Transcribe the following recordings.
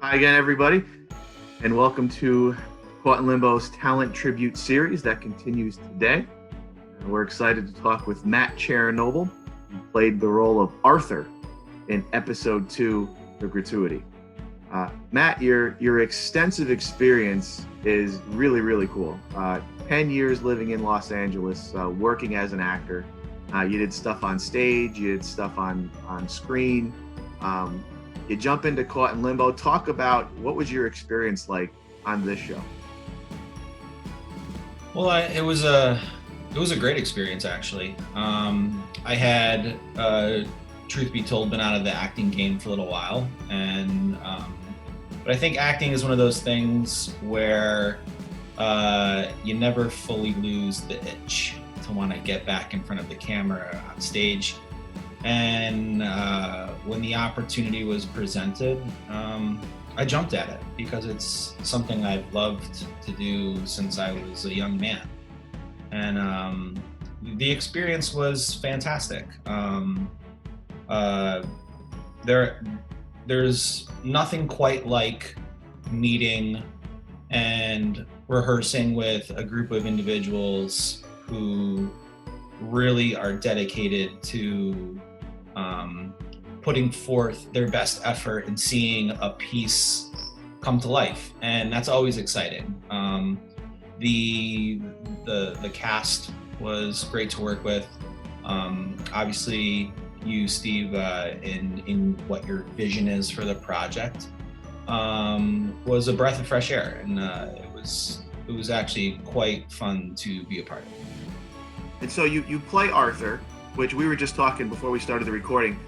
Hi again, everybody, and welcome to Caught in Limbo's Talent Tribute Series that continues today. We're excited to talk with Matt Chernobyl, who played the role of Arthur in Episode 2 of Gratuity. Matt, your extensive experience is really, really cool. 10 years living in Los Angeles, working as an actor. You did stuff on stage, you did stuff on screen. You jump into Caught in Limbo. Talk about what was your experience like on this show? Well, it was a great experience actually. I had, truth be told, been out of the acting game for a little while, and but I think acting is one of those things where you never fully lose the itch to want to get back in front of the camera on stage. And when the opportunity was presented, I jumped at it because it's something I've loved to do since I was a young man. And the experience was fantastic. There's nothing quite like meeting and rehearsing with a group of individuals who really are dedicated to putting forth their best effort and seeing a piece come to life, and that's always exciting. The cast was great to work with. Obviously, you, Steve, in what your vision is for the project, was a breath of fresh air, and it was actually quite fun to be a part of. And so you play Arthur, which we were just talking before we started the recording.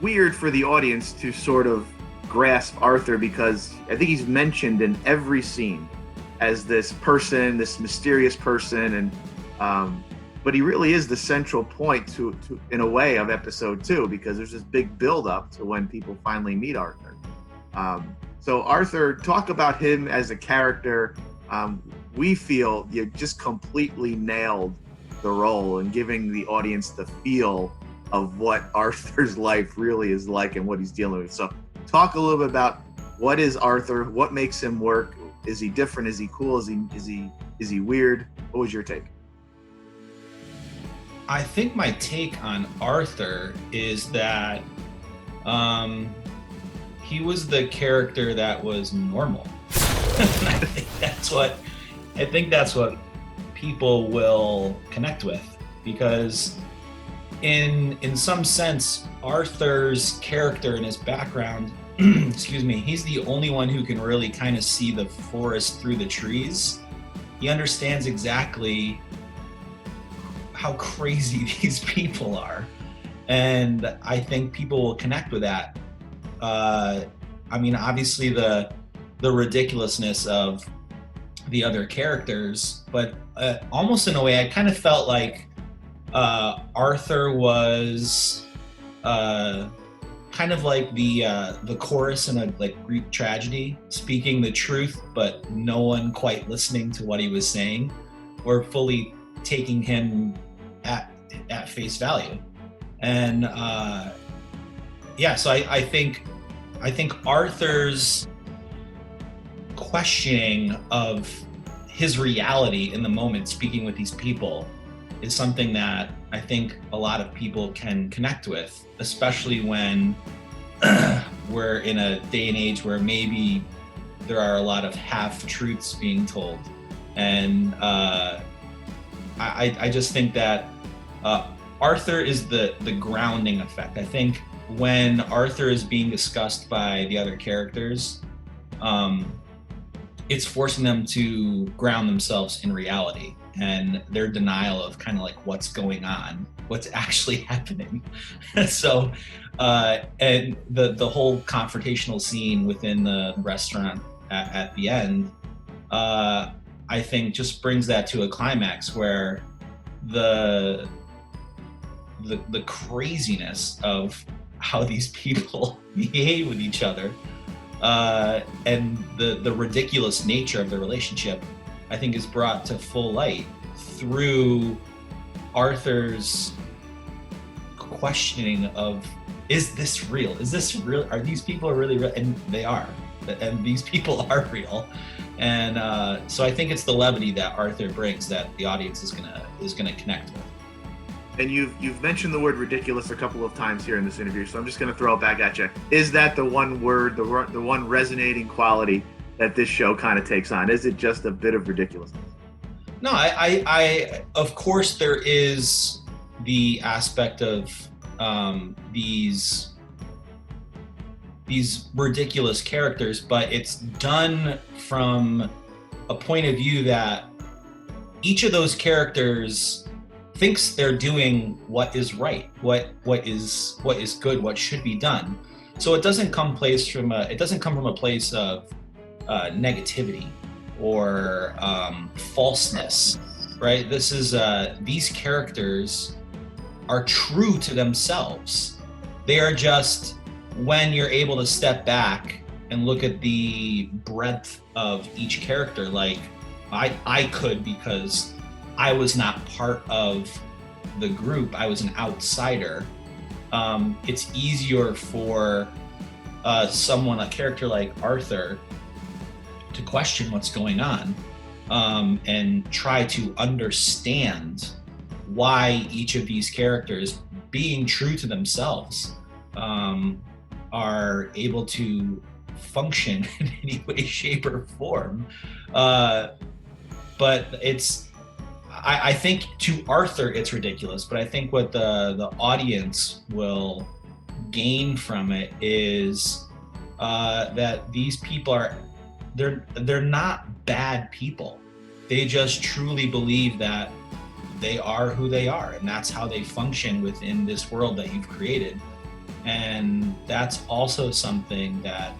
Weird for the audience to sort of grasp Arthur because I think he's mentioned in every scene as this person, this mysterious person, and but he really is the central point to in a way of episode 2 because there's this big build up to when people finally meet Arthur. So Arthur, talk about him as a character. We feel you just completely nailed the role and giving the audience the feel of what Arthur's life really is like and what he's dealing with. So talk a little bit about what is Arthur, what makes him work. Is he different? Is he cool? Is he weird? What was your take? I think my take on Arthur is that he was the character that was normal. I think that's what people will connect with, because in some sense, Arthur's character and his background, excuse me, he's the only one who can really kind of see the forest through the trees. He understands exactly how crazy these people are, and I think people will connect with that. I mean, obviously the ridiculousness of the other characters, but almost in a way, I kind of felt like Arthur was kind of like the chorus in a Greek tragedy, speaking the truth, but no one quite listening to what he was saying or fully taking him at face value. And so I think Arthur's questioning of his reality in the moment, speaking with these people, is something that I think a lot of people can connect with, especially when we're in a day and age where maybe there are a lot of half-truths being told. And I just think that Arthur is the grounding effect. I think when Arthur is being discussed by the other characters, it's forcing them to ground themselves in reality and their denial of kind of like what's going on, what's actually happening. So, and the whole confrontational scene within the restaurant at the end, I think just brings that to a climax where the craziness of how these people behave with each other, and the ridiculous nature of the relationship, I think is brought to full light through Arthur's questioning of is this real? Is this real? Are these people really real? And they are, and these people are real. And so I think it's the levity that Arthur brings that the audience is gonna connect with. And you've mentioned the word ridiculous a couple of times here in this interview, so I'm just going to throw it back at you. Is that the one word, the one resonating quality that this show kind of takes on? Is it just a bit of ridiculousness? No, I of course there is the aspect of these ridiculous characters, but it's done from a point of view that each of those characters thinks they're doing what is right, what is good, what should be done. So it doesn't come from a place of negativity or falseness, right? This is these characters are true to themselves. They are just, when you're able to step back and look at the breadth of each character, like I could, because I was not part of the group, I was an outsider. It's easier for a character like Arthur, to question what's going on and try to understand why each of these characters, being true to themselves, are able to function in any way, shape, or form. But I think to Arthur it's ridiculous, but I think what the audience will gain from it is that these people they're not bad people. They just truly believe that they are who they are, and that's how they function within this world that you've created. And that's also something that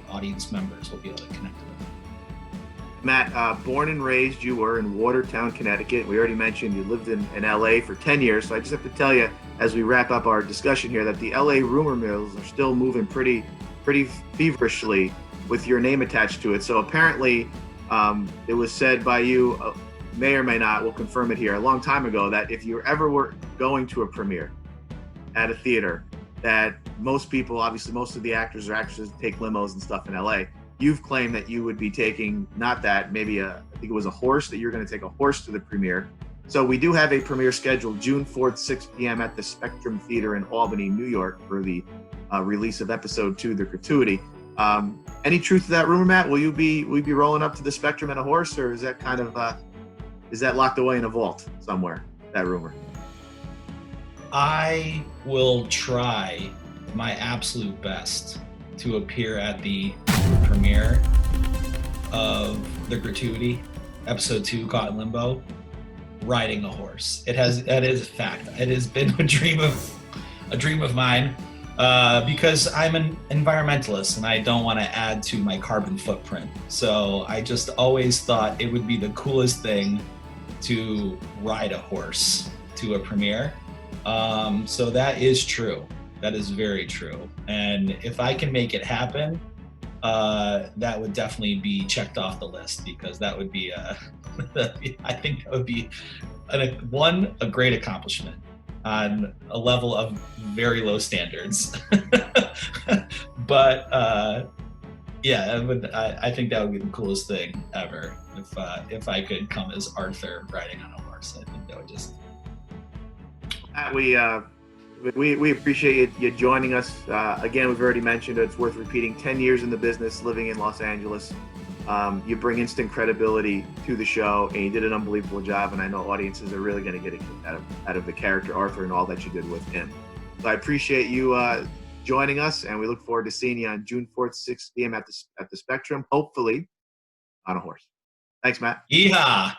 audience members will be able to connect with. Matt, born and raised, you were in Watertown, Connecticut. We already mentioned you lived in LA for 10 years. So I just have to tell you, as we wrap up our discussion here, that the LA rumor mills are still moving pretty feverishly with your name attached to it. So apparently it was said by you, may or may not, we'll confirm it here, a long time ago, that if you ever were going to a premiere at a theater, that most people, obviously most of the actors or actresses take limos and stuff in LA. You've claimed that you would be taking, not that, maybe I think it was a horse, that you're going to take a horse to the premiere. So we do have a premiere scheduled June 4th, 6 p.m. at the Spectrum Theater in Albany, New York, for the release of episode 2, The Gratuity. Any truth to that rumor, Matt? Will you be rolling up to the Spectrum in a horse, or is that kind of is that locked away in a vault somewhere, that rumor? I will try my absolute best to appear at the premiere of The Gratuity, episode 2, caught in Limbo, riding a horse. That is a fact. It has been a dream of mine, because I'm an environmentalist and I don't want to add to my carbon footprint. So I just always thought it would be the coolest thing to ride a horse to a premiere. So that is true. That is very true. And if I can make it happen, that would definitely be checked off the list, because that would be I think that would be a great accomplishment on a level of very low standards. But I think that would be the coolest thing ever if I could come as Arthur riding on a horse. I think that would just. We appreciate you joining us. Again, we've already mentioned it. It's worth repeating. 10 years in the business, living in Los Angeles. You bring instant credibility to the show, and you did an unbelievable job. And I know audiences are really going to get a kick out of the character Arthur and all that you did with him. So I appreciate you joining us, and we look forward to seeing you on June 4th, 6 p.m. at the Spectrum, hopefully on a horse. Thanks, Matt. Yeehaw!